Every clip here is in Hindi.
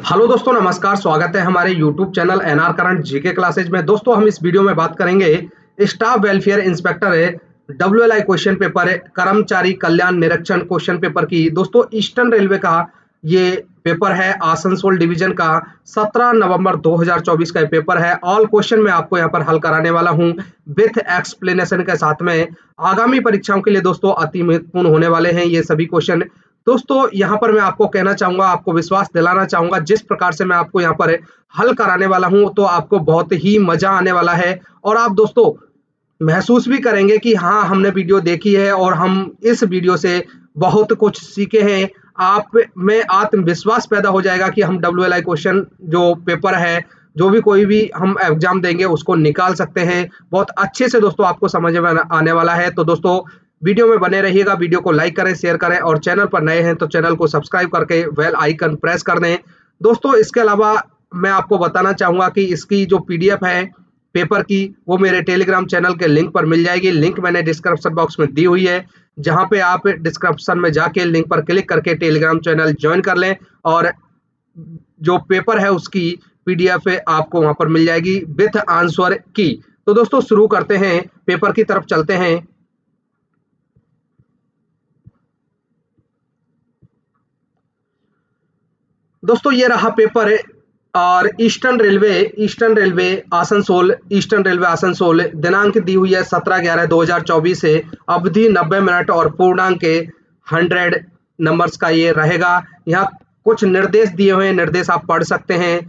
हेलो दोस्तों, नमस्कार। स्वागत है हमारे YouTube channel NR current GK classes में। दोस्तों, हम इस वीडियो में बात करेंगे staff welfare inspector WLI question paper कर्मचारी कल्याण निरीक्षण क्वेश्चन पेपर की। दोस्तों, ईस्टर्न रेलवे का ये पेपर है, आसनसोल डिवीजन का 17 नवंबर 2024 का पेपर है। ऑल क्वेश्चन मैं आपको यहाँ पर हल कराने वाला हूँ विथ एक्सप्लेनेशन के साथ में। आगामी परीक्षाओं के लिए दोस्तों अति महत्वपूर्ण होने वाले हैं ये सभी क्वेश्चन। दोस्तों, यहाँ पर मैं आपको कहना चाहूंगा, आपको विश्वास दिलाना चाहूंगा, जिस प्रकार से मैं आपको यहाँ पर हल कराने वाला हूं तो आपको बहुत ही मजा आने वाला है। और आप दोस्तों महसूस भी करेंगे कि हाँ, हमने वीडियो देखी है और हम इस वीडियो से बहुत कुछ सीखे हैं। आप में आत्मविश्वास पैदा हो जाएगा कि हम डब्ल्यूएलआई क्वेश्चन जो पेपर है, जो भी कोई भी हम एग्जाम देंगे उसको निकाल सकते हैं। बहुत अच्छे से दोस्तों आपको समझ में आने वाला है। तो दोस्तों वीडियो में बने रहिएगा, वीडियो को लाइक करें, शेयर करें और चैनल पर नए हैं तो चैनल को सब्सक्राइब करके बेल आइकन प्रेस कर दें। दोस्तों, इसके अलावा मैं आपको बताना चाहूंगा कि इसकी जो पीडीएफ है पेपर की, वो मेरे टेलीग्राम चैनल के लिंक पर मिल जाएगी। लिंक मैंने डिस्क्रिप्शन बॉक्स में दी हुई है, जहां पे आप डिस्क्रिप्शन में जाके लिंक पर क्लिक करके टेलीग्राम चैनल ज्वाइन कर लें और जो पेपर है उसकी पीडीएफ आपको वहां पर मिल जाएगी विथ आंसर की। तो दोस्तों शुरू करते हैं, पेपर की तरफ चलते हैं। दोस्तों ये रहा पेपर और ईस्टर्न रेलवे आसनसोल दिनांक दी हुई है 17/11/2024 से। अवधि 90 मिनट और पूर्णांक 100 नंबर्स का ये रहेगा। यहाँ कुछ निर्देश दिए हुए हैं, निर्देश आप पढ़ सकते हैं।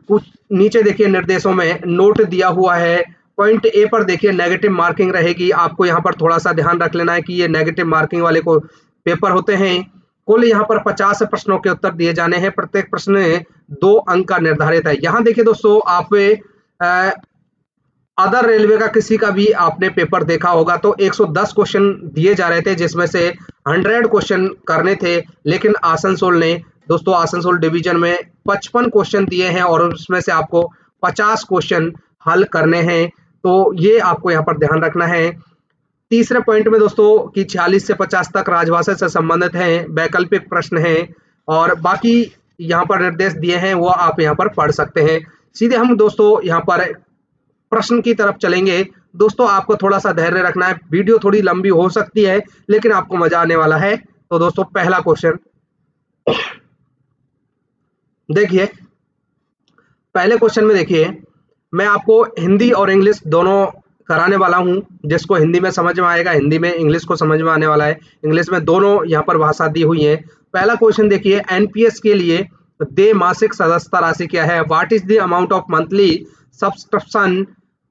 कुछ नीचे देखिए निर्देशों में नोट दिया हुआ है। पॉइंट ए पर देखिए नेगेटिव मार्किंग रहेगी। आपको यहाँ पर थोड़ा सा ध्यान रख लेना है कि ये नेगेटिव मार्किंग वाले को पेपर होते हैं। कुल यहाँ पर 50 प्रश्नों के उत्तर दिए जाने हैं। प्रत्येक प्रश्न में 2 अंक का निर्धारित है। यहाँ देखिए दोस्तों, आप अदर रेलवे का किसी का भी आपने पेपर देखा होगा तो 110 क्वेश्चन दिए जा रहे थे, जिसमें से 100 क्वेश्चन करने थे। लेकिन आसनसोल डिवीजन में 55 क्वेश्चन दिए हैं और उसमें से आपको 50 क्वेश्चन हल करने हैं। तो ये आपको यहाँ पर ध्यान रखना है। तीसरे पॉइंट में दोस्तों कि 46 से 50 तक राजभाषा से संबंधित हैं, वैकल्पिक प्रश्न हैं और बाकी यहाँ पर निर्देश दिए हैं वो आप यहाँ पर पढ़ सकते हैं। सीधे हम दोस्तों यहाँ पर प्रश्न की तरफ चलेंगे। दोस्तों आपको थोड़ा सा धैर्य रखना है, वीडियो थोड़ी लंबी हो सकती है लेकिन आपको मजा आने वाला है। तो दोस्तों पहला क्वेश्चन देखिए, पहले क्वेश्चन में देखिए मैं आपको हिंदी और इंग्लिश दोनों कराने वाला हूं। जिसको हिंदी में समझ में आएगा हिंदी में, इंग्लिश को समझ में आने वाला है इंग्लिश में, दोनों यहाँ पर भाषा दी हुई है। पहला क्वेश्चन देखिए, एनपीएस के लिए देय मासिक सदस्यता राशि क्या है? What is the amount of monthly subscription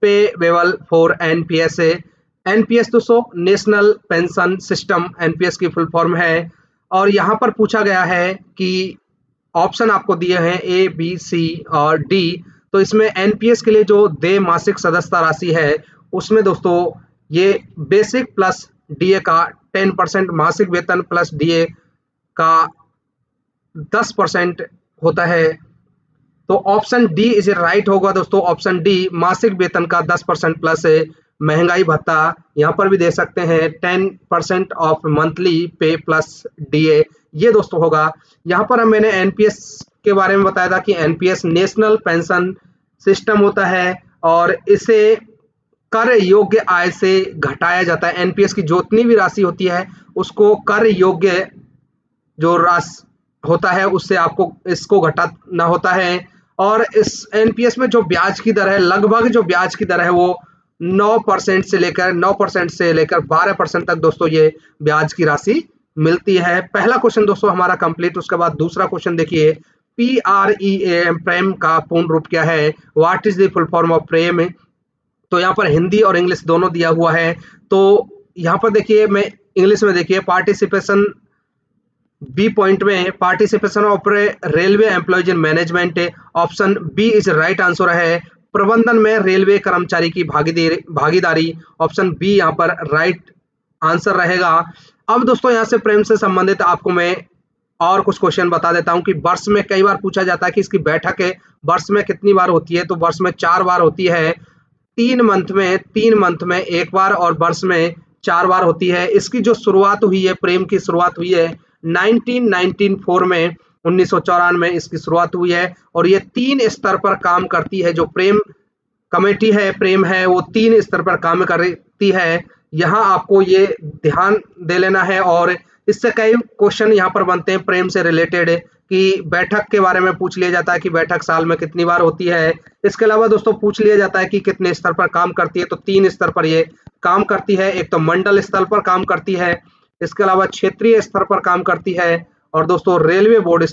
payable for NPS? NPS दोस्तों नेशनल पेंशन सिस्टम, एनपीएस की फुल फॉर्म है। और यहाँ पर पूछा गया है कि ऑप्शन आपको दिए हैं ए, बी, सी और डी। तो इसमें एनपीएस के लिए जो देय मासिक सदस्यता राशि है उसमें दोस्तों ये बेसिक प्लस डीए का 10%, मासिक वेतन प्लस डीए का 10% होता है। तो ऑप्शन डी इज राइट होगा दोस्तों। ऑप्शन डी, मासिक वेतन का 10% प्लस महंगाई भत्ता, यहाँ पर भी दे सकते हैं 10% ऑफ मंथली पे प्लस डीए, ये दोस्तों होगा। यहाँ पर मैंने एनपीएस के बारे में बताया था कि एनपीएस नेशनल पेंशन सिस्टम होता है और इसे कर योग्य आय से घटाया जाता है। एनपीएस की जितनी भी राशि होती है उसको कर योग्य जो राशि होता है उससे आपको इसको घटाना होता है। और इस एनपीएस में जो ब्याज की दर है, लगभग जो ब्याज की दर है वो 9% से लेकर 12% तक दोस्तों ये ब्याज की राशि मिलती है। पहला क्वेश्चन दोस्तों हमारा कंप्लीट। उसके बाद दूसरा क्वेश्चन देखिए, PREAM प्रेम का पूर्ण रूप क्या है? What is the full form of प्रेम? तो यहाँ पर हिंदी और इंग्लिश दोनों दिया हुआ है। तो यहाँ पर देखिए, मैं इंग्लिश में देखिए, पार्टिसिपेशन बी पॉइंट में participation of railway employees in management, option B is right answer है। प्रबंधन में रेलवे कर्मचारी की भागीदारी, ऑप्शन बी यहाँ पर राइट आंसर रहेगा। अब दोस्तों यहाँ से प्रेम से संबंधित आपको मैं और कुछ क्वेश्चन बता देता हूं कि वर्ष में कई बार पूछा जाता है कि इसकी बैठक वर्ष में कितनी बार होती है? तो वर्ष में 4 बार होती है। 3 मंथ में 1 बार और वर्ष में 4 बार होती है। इसकी जो शुरुआत हुई है, प्रेम की शुरुआत हुई है 1994 में 1994 में इसकी शुरुआत हुई है और ये 3 स्तर पर काम करती है। जो प्रेम कमेटी है, प्रेम है, वो 3 स्तर पर काम करती है। यहाँ आपको ये ध्यान दे लेना है और इससे कई क्वेश्चन यहाँ पर बनते हैं प्रेम से रिलेटेड कि बैठक के बारे में पूछ लिया जाता है कि बैठक साल में कितनी बार होती है। इसके अलावा दोस्तों पूछ लिया जाता है कि कितने स्तर पर काम करती है, तो 3 स्तर पर ये काम करती है। एक तो मंडल स्तर पर काम करती है, इसके अलावा क्षेत्रीय स्तर पर काम करती है और दोस्तों रेलवे बोर्ड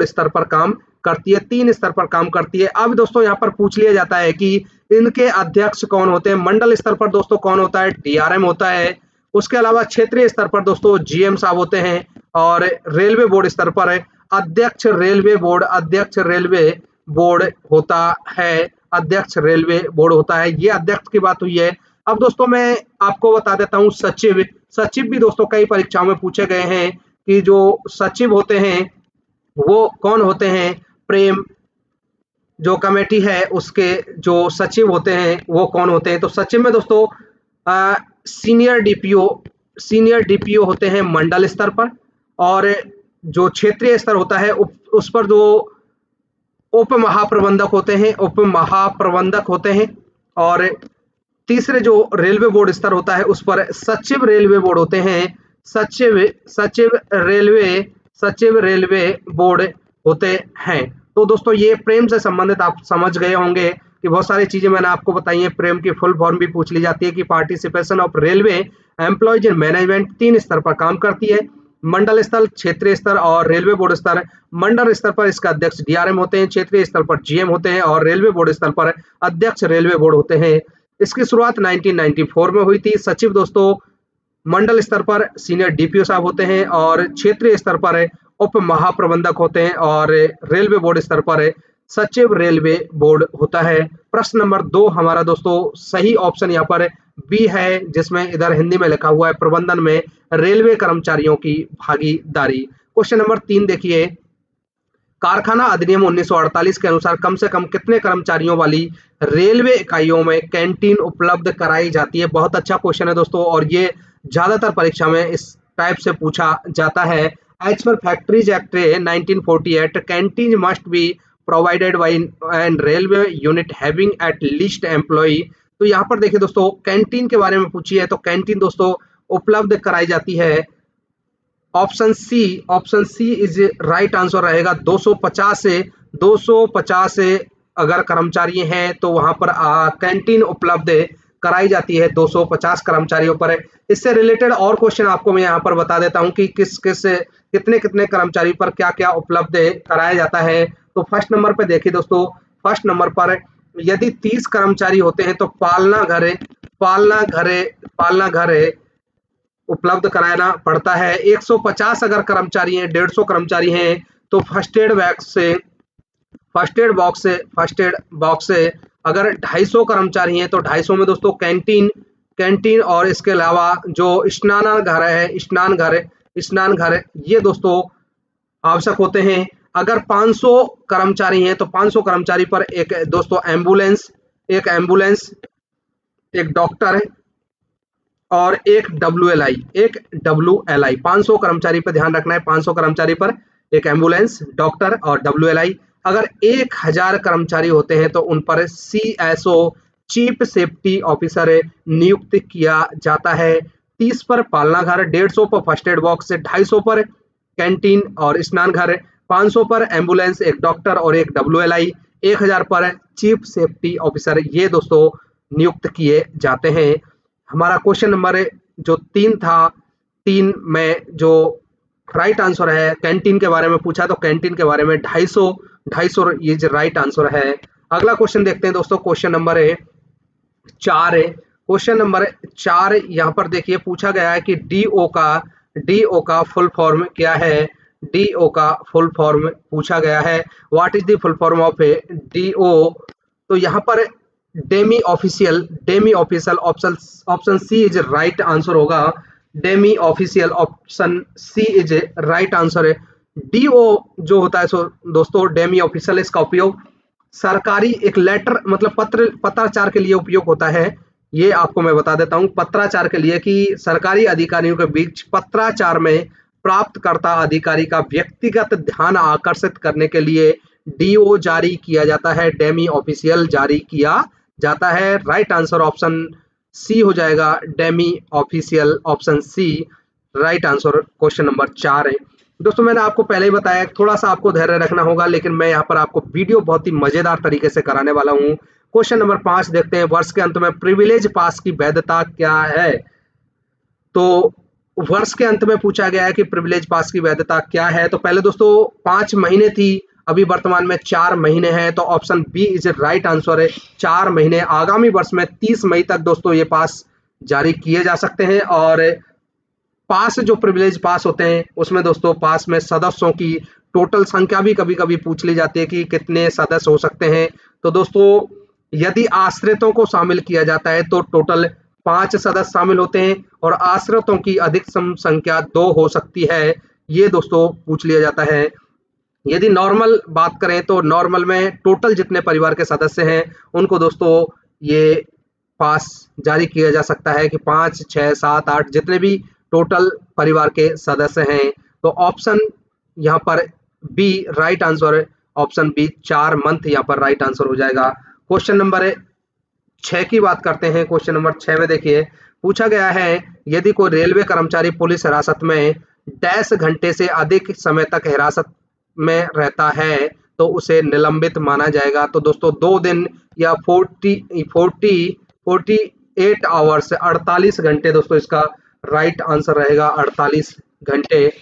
स्तर पर काम करती है। 3 स्तर पर काम करती है। अब दोस्तों यहाँ पर पूछ लिया जाता है कि इनके अध्यक्ष कौन होते हैं। मंडल स्तर पर दोस्तों कौन होता है, डीआरएम होता है। उसके अलावा क्षेत्रीय स्तर पर दोस्तों जीएम साहब होते हैं और रेलवे बोर्ड स्तर पर अध्यक्ष रेलवे बोर्ड होता है। अध्यक्ष रेलवे बोर्ड होता है। ये अध्यक्ष की बात हुई है। अब दोस्तों मैं आपको बता देता हूँ सचिव भी दोस्तों कई परीक्षाओं में पूछे गए हैं कि जो सचिव होते हैं वो कौन होते हैं। प्रेम जो कमेटी है उसके जो सचिव होते हैं वो कौन होते हैं। तो सचिव में दोस्तों सीनियर डीपीओ होते हैं मंडल स्तर पर और जो क्षेत्रीय स्तर होता है उस पर जो उप महाप्रबंधक होते हैं और तीसरे जो रेलवे बोर्ड स्तर होता है उस पर सचिव रेलवे बोर्ड होते हैं। सचिव रेलवे बोर्ड होते हैं। तो दोस्तों ये प्रेम से संबंधित आप समझ गए होंगे कि बहुत सारी चीजें मैंने आपको बताई हैं। प्रेम की फुल फॉर्म भी पूछ ली जाती है कि participation of railway employees in management 3 स्तर पर काम करती है। मंडल स्तर, क्षेत्रीय स्तर और रेलवे बोर्ड स्तर। मंडल स्तर पर इसका अध्यक्ष डीआरएम होते हैं, क्षेत्रीय स्तर पर जीएम होते हैं और रेलवे बोर्ड स्तर पर अध्यक्ष रेलवे बोर्ड होते हैं। इसकी शुरुआत 1994 में हुई थी। सचिव दोस्तों मंडल स्तर पर सीनियर डीपीओ साहब होते हैं और क्षेत्रीय स्तर पर उप महाप्रबंधक होते हैं और रेलवे बोर्ड स्तर पर सचिव रेलवे बोर्ड होता है। प्रश्न नंबर 2 हमारा दोस्तों सही ऑप्शन यहाँ पर बी है, जिसमें इधर हिंदी में लिखा हुआ है प्रबंधन में रेलवे कर्मचारियों की भागीदारी। क्वेश्चन नंबर 3 देखिए, कारखाना अधिनियम 1948 के अनुसार कम से कम कितने कर्मचारियों वाली रेलवे इकाइयों में कैंटीन उपलब्ध कराई जाती है। बहुत अच्छा क्वेश्चन है दोस्तों और ये ज्यादातर परीक्षा में इस टाइप से पूछा जाता है। As per factories act 1948 canteen must be provided by an railway unit having at least employee. तो यहाँ पर देखिए दोस्तों कैंटीन के बारे में पूछी है तो कैंटीन दोस्तों उपलब्ध कराई जाती है। Option C is right answer रहेगा। 250 से अगर कर्मचारी हैं तो वहां पर कैंटीन उपलब्ध कराई जाती है 250 कर्मचारियों पर। इससे रिलेटेड और क्वेश्चन आपको मैं यहाँ पर बता देता हूँ कि कितने कर्मचारी पर क्या क्या उपलब्ध कराया जाता है। तो फर्स्ट नंबर पे देखिए दोस्तों, फर्स्ट नंबर पर यदि 30 कर्मचारी होते हैं तो पालना घर उपलब्ध कराना पड़ता है। 150 अगर कर्मचारी हैं, 150 कर्मचारी हैं तो फर्स्ट एड बॉक्स से अगर 250 कर्मचारी हैं तो 250 में दोस्तों कैंटीन और इसके अलावा जो स्नान घर ये दोस्तों आवश्यक होते हैं। अगर 500 कर्मचारी हैं तो 500 कर्मचारी पर एक दोस्तों एम्बुलेंस, एक डॉक्टर और एक WLI। 500 कर्मचारी पर ध्यान रखना है, 500 कर्मचारी पर एक एम्बुलेंस, डॉक्टर और WLI। अगर 1000 कर्मचारी होते हैं तो उन पर CSO चीफ सेफ्टी ऑफिसर नियुक्त किया जाता है। 30 पर पालना घर, 150 पर फर्स्ट एड बॉक्स, 250 पर कैंटीन और स्नान घर, 500 पर एम्बुलेंस, एक डॉक्टर और एक WLI, 1000 पर चीफ सेफ्टी ऑफिसर ये दोस्तों नियुक्त किए जाते हैं। हमारा क्वेश्चन नंबर जो 3 था, 3 में जो राइट आंसर है कैंटीन के बारे में पूछा तो कैंटीन के बारे में 250 ये जो राइट आंसर है। अगला क्वेश्चन देखते हैं दोस्तों, क्वेश्चन नंबर 4 है। क्वेश्चन नंबर 4 यहाँ पर देखिए पूछा गया है कि DO का फुल फॉर्म क्या है। DO का फुल फॉर्म पूछा गया है। What is the full form of DO। तो यहाँ पर demi official option C is right answer होगा। Demi official option C is right answer है। DO जो होता है सो दोस्तों डेमी ऑफिशियल, इसका उपयोग सरकारी एक लेटर मतलब पत्राचार के लिए उपयोग होता है। ये आपको मैं बता देता हूं पत्राचार के लिए कि सरकारी अधिकारियों के बीच पत्राचार में प्राप्तकर्ता अधिकारी का व्यक्तिगत ध्यान आकर्षित करने के लिए डीओ जारी किया जाता है, डेमी ऑफिशियल जारी किया जाता है। राइट आंसर ऑप्शन सी हो जाएगा, demi official, option C right answer question number 4 है। दोस्तों मैंने आपको पहले ही बताया थोड़ा सा आपको धैर्य रखना होगा, लेकिन मैं यहाँ पर आपको वीडियो बहुत ही मजेदार तरीके से कराने वाला हूँ। क्वेश्चन नंबर 5 देखते हैं, वर्ष के अंत में प्रिविलेज पास की वैधता क्या है। तो वर्ष के अंत में पूछा गया है कि प्रिविलेज पास की वैधता क्या है। तो पहले दोस्तों 5 महीने थी, अभी वर्तमान में 4 महीने हैं, तो option B is right answer है, 4 महीने। आगामी वर्ष में 30 मई तक दोस्तों ये पास जारी किए जा सकते हैं। और पास जो प्रिविलेज पास होते हैं उसमें दोस्तों पास में सदस्यों की टोटल संख्या भी कभी कभी पूछ ली जाती है कि कितने सदस्य हो सकते हैं। तो दोस्तों यदि आश्रितों को शामिल किया जाता है तो टोटल 5 सदस्य शामिल होते हैं, और आश्रितों की अधिकतम संख्या 2 हो सकती है, ये दोस्तों पूछ लिया जाता है। यदि नॉर्मल बात करें तो नॉर्मल में टोटल जितने परिवार के सदस्य हैं उनको दोस्तों ये पास जारी किया जा सकता है कि 5, 6, 7, 8 जितने भी टोटल परिवार के सदस्य हैं। तो ऑप्शन यहाँ पर बी राइट आंसर है, ऑप्शन बी 4 मंथ यहाँ पर राइट आंसर हो जाएगा। क्वेश्चन नंबर 6 की बात करते हैं। क्वेश्चन नंबर 6 में देखिए पूछा गया है, यदि कोई रेलवे कर्मचारी पुलिस हिरासत में डैश घंटे से अधिक समय तक हिरासत में रहता है तो उसे निलंबित माना जाएगा। तो दोस्तों 2 दिन या 48 आवर्स, 48 घंटे दोस्तों इसका राइट आंसर रहेगा, 48 घंटे।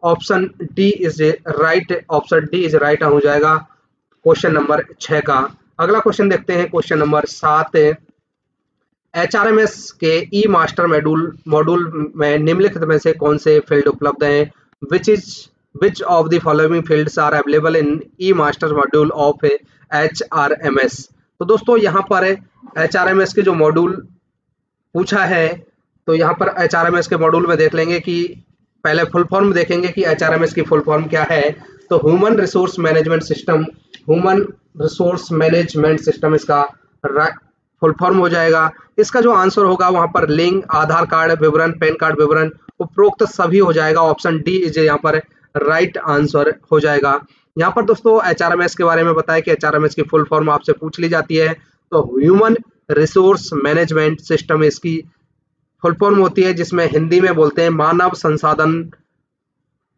Option D is right, option D is right हो जाएगा क्वेश्चन नंबर 6 का। अगला क्वेश्चन देखते हैं, क्वेश्चन नंबर 7। एचआरएमएस के ई मास्टर मॉड्यूल में निम्नलिखित में से कौन से फील्ड उपलब्ध हैं। Which of the following fields are available in e master module of HRMS. तो दोस्तों यहाँ पर एचआरएमएस के जो मॉड्यूल पूछा है, तो यहाँ पर एचआरएमएस के मॉड्यूल में देख लेंगे कि पहले फुल फॉर्म देखेंगे कि एचआरएमएस की फुल फॉर्म क्या है। तो human resource management system, human resource management system इसका फुल फॉर्म हो जाएगा। इसका जो आंसर होगा वहां पर लिंग, आधार कार्ड विवरण, पैन कार्ड विवरण, उपरोक्त सभी हो जाएगा। ऑप्शन डी इज यहाँ पर राइट आंसर हो जाएगा। यहाँ पर दोस्तों एचआरएमएस के बारे में बताया कि एचआरएमएस की फुल फॉर्म आपसे पूछ ली जाती है, तो ह्यूमन रिसोर्स मैनेजमेंट सिस्टम इसकी फुल फॉर्म होती है, जिसमें हिंदी में बोलते हैं मानव संसाधन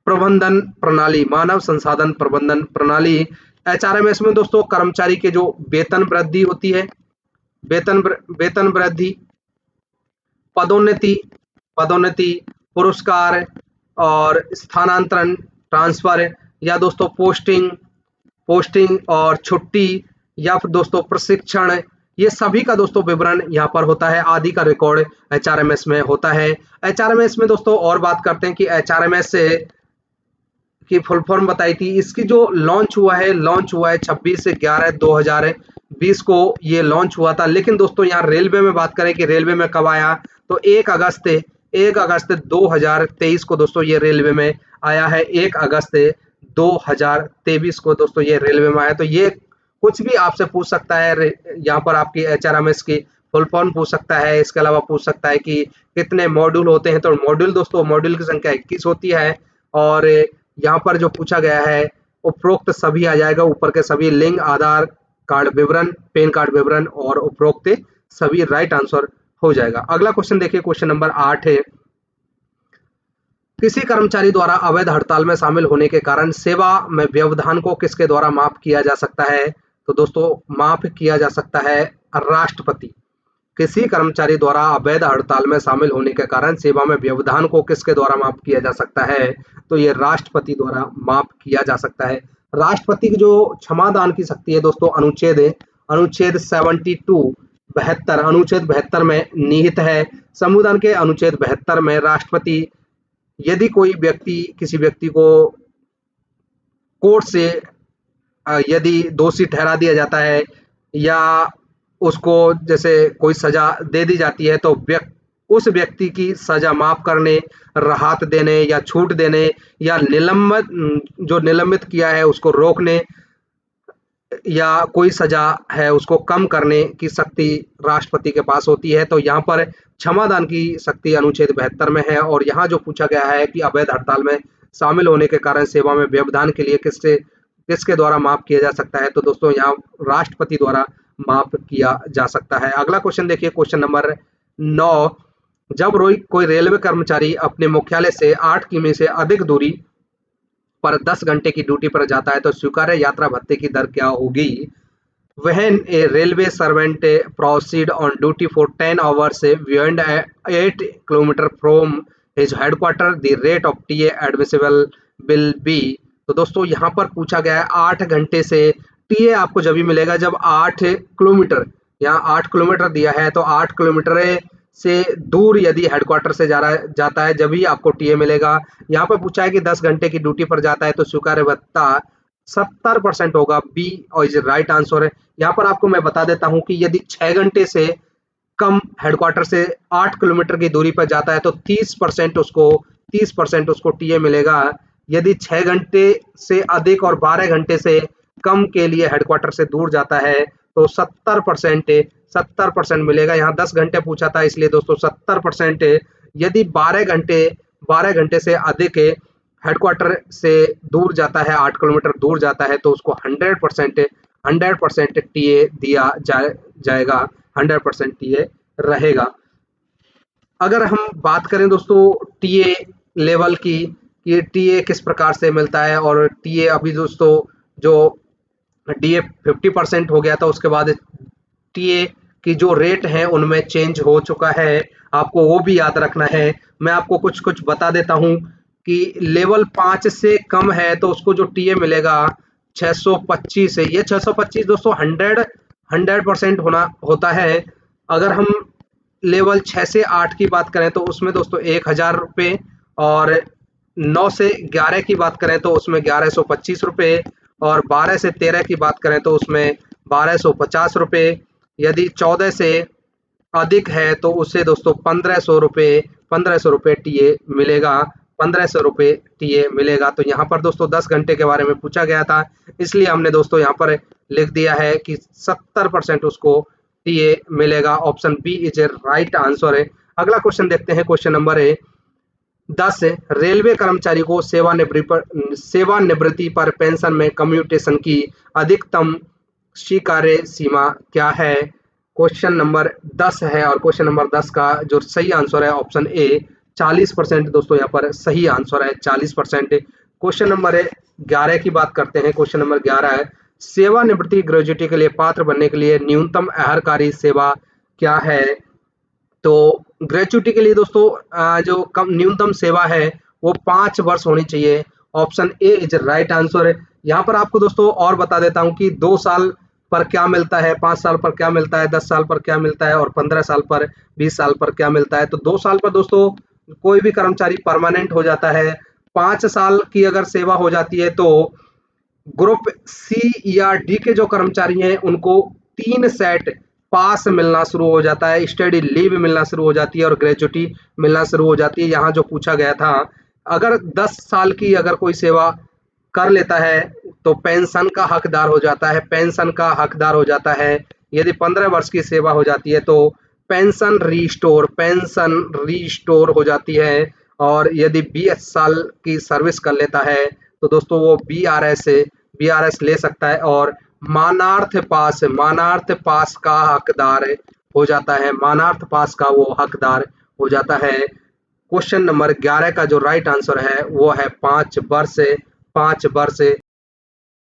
प्रबंधन प्रणाली, मानव संसाधन प्रबंधन प्रणाली। एचआरएमएस में दोस्तों कर्मचारी के जो वेतन वृद्धि होती है, वेतन वृद्धि, पदोन्नति, पुरस्कार और स्थानांतरण, ट्रांसफर, या दोस्तों पोस्टिंग और छुट्टी, या फिर दोस्तों प्रशिक्षण, ये सभी का दोस्तों विवरण यहाँ पर होता है, आदि का रिकॉर्ड एचआरएमएस में होता है। एचआरएमएस में दोस्तों और बात करते हैं कि एचआरएमएस की फुल फॉर्म बताई थी। इसकी जो लॉन्च हुआ है 26/11/2020 को ये लॉन्च हुआ था। लेकिन दोस्तों यहाँ रेलवे में बात करें कि रेलवे में कब आया, तो 1 अगस्त 2023 को दोस्तों ये रेलवे में आया है। 1 अगस्त 2023 को दोस्तों ये रेलवे में आया। तो ये कुछ भी आपसे पूछ सकता है, यहाँ पर आपकी एचआरएमएस की फुल फॉर्म पूछ सकता है। इसके अलावा पूछ सकता है कि कितने मॉड्यूल होते हैं, तो मॉड्यूल दोस्तों मॉड्यूल की संख्या 21 होती है। और यहाँ पर जो पूछा गया है उपरोक्त सभी आ जाएगा, ऊपर के सभी लिंग, आधार कार्ड विवरण, पैन कार्ड विवरण और उपरोक्त सभी राइट आंसर हो जाएगा। अगला क्वेश्चन देखिए, क्वेश्चन नंबर 8 है, किसी कर्मचारी द्वारा अवैध हड़ताल में शामिल होने के कारण सेवा में व्यवधान को किसके द्वारा माफ किया जा सकता है। तो दोस्तों माफ किया जा सकता है राष्ट्रपति। किसी कर्मचारी द्वारा अवैध हड़ताल में शामिल होने के कारण सेवा में व्यवधान को किसके द्वारा माफ किया जा सकता है, तो ये राष्ट्रपति द्वारा माफ किया जा सकता है। राष्ट्रपति की जो क्षमादान की शक्ति है दोस्तों अनुच्छेद 72 में निहित है। संविधान के अनुच्छेद 72 में राष्ट्रपति यदि कोई व्यक्ति किसी व्यक्ति को कोर्ट से यदि दोषी ठहरा दिया जाता है या उसको जैसे कोई सजा दे दी जाती है, तो उस व्यक्ति की सजा माफ करने, राहत देने या छूट देने या निलंबित किया है उसको रोकने या कोई सजा है उसको कम करने की शक्ति राष्ट्रपति के पास होती है। तो यहाँ पर क्षमादान की शक्ति अनुच्छेद 72 में है। और यहाँ जो पूछा गया है कि अवैध हड़ताल में शामिल होने के कारण सेवा में व्यवधान के लिए किसके द्वारा माफ किया जा सकता है, तो दोस्तों यहाँ राष्ट्रपति द्वारा माफ किया जा सकता है। अगला क्वेश्चन देखिए, क्वेश्चन नंबर 9, जब कोई रेलवे कर्मचारी अपने मुख्यालय से 8 किमी से अधिक दूरी पर 10 घंटे की ड्यूटी पर जाता है तो स्वीकार्य यात्रा भत्ते की दर क्या होगी? When a railway servant proceed on duty for 10 hours beyond 8 kilometer from his headquarter, the rate of TA admissible will be। तो दोस्तों यहाँ पर पूछा गया है 8 घंटे से टीए आपको जब भी मिलेगा जब 8 किलोमीटर, यहाँ 8 किलोमीटर दिया है तो 8 किलोमीटर से दूर यदि हेडक्वार्टर से जाता है जब ही आपको टीए मिलेगा। यहाँ पर पूछा है कि 10 घंटे की ड्यूटी पर जाता है तो स्वीकार्य भत्ता 70% होगा, बी और इज राइट आंसर है। यहाँ पर आपको मैं बता देता हूँ कि यदि 6 घंटे से कम हेडक्वार्टर से 8 किलोमीटर की दूरी पर जाता है तो 30% उसको टीए मिलेगा। यदि 6 घंटे से अधिक और 12 घंटे से कम के लिए हेडक्वार्टर से दूर जाता है तो 70% मिलेगा। यहाँ 10 घंटे पूछा था इसलिए दोस्तों 70%। यदि 12 घंटे से अधिक हेडक्वार्टर से दूर जाता है, 8 किलोमीटर दूर जाता है तो उसको 100% टीए दिया जाएगा, 100% टीए रहेगा। अगर हम बात करें दोस्तों टीए लेवल की कि टीए किस प्रकार से मिलता है, और टीए अभी दोस्तों जो डीए 50% हो गया था उसके बाद टीए की जो रेट है उनमें चेंज हो चुका है, आपको वो भी याद रखना है। मैं आपको कुछ बता देता हूं कि लेवल 5 से कम है तो उसको जो टीए मिलेगा 625 है। ये 625 दोस्तों 100% होता है। अगर हम लेवल 6 से 8 की बात करें तो उसमें दोस्तों 1000 रुपये, और 9 से 11 की बात करें तो उसमें 1125 रुपये, और 12 से 13 की बात करें तो उसमें 1250 रुपये। यदि 14 से अधिक है तो उसे दोस्तों 1500 रुपये टीए मिलेगा, 1500 रुपये टीए मिलेगा। तो यहाँ पर दोस्तों 10 घंटे के बारे में पूछा गया था इसलिए हमने दोस्तों यहाँ पर लिख दिया है कि 70% उसको टीए मिलेगा। Option B is a right answer है। अगला क्वेश्चन देखते हैं, क्वेश्चन नंबर 10, रेलवे कर्मचारी को सेवानिवृत्ति पर पेंशन में कम्यूटेशन की अधिकतम स्वीकार्य सीमा क्या है? क्वेश्चन नंबर 10 है और क्वेश्चन नंबर 10 का जो सही आंसर है ऑप्शन ए 40% दोस्तों यहाँ पर सही आंसर है, 40%। क्वेश्चन नंबर 11 की बात करते हैं। क्वेश्चन नंबर 11 है, सेवानिवृत्ति ग्रेजुएटी के लिए पात्र बनने के लिए न्यूनतम अहरकारी सेवा क्या है? तो ग्रेजुएटी के लिए दोस्तों जो कम न्यूनतम सेवा है वो 5 वर्ष होनी चाहिए। Option A is right answer है। यहाँ पर आपको दोस्तों और बता देता हूँ कि 2 साल पर क्या मिलता है, 5 साल पर क्या मिलता है, 10 साल पर क्या मिलता है, और 15 साल पर, 20 साल पर क्या मिलता है। तो 2 साल पर दोस्तों कोई भी कर्मचारी परमानेंट हो जाता है। 5 साल की अगर सेवा हो जाती है तो ग्रुप सी या डी के जो कर्मचारी हैं उनको 3 सेट पास मिलना शुरू हो जाता है, स्टडी लीव मिलना शुरू हो जाती है और ग्रेजुएटी मिलना शुरू हो जाती है। यहाँ जो पूछा गया था अगर 10 साल की अगर कोई सेवा कर लेता है तो पेंशन का हकदार हो जाता है, पेंशन का हकदार हो जाता है। यदि 15 वर्ष की सेवा हो जाती है तो पेंशन रिस्टोर हो जाती है, और यदि 20 साल की सर्विस कर लेता है तो दोस्तों वो बीआरएस ले सकता है और मानार्थ पास का हकदार हो जाता है, मानार्थ पास का वो हकदार हो जाता है। क्वेश्चन नंबर 11 का जो राइट आंसर है वो है 5 वर्ष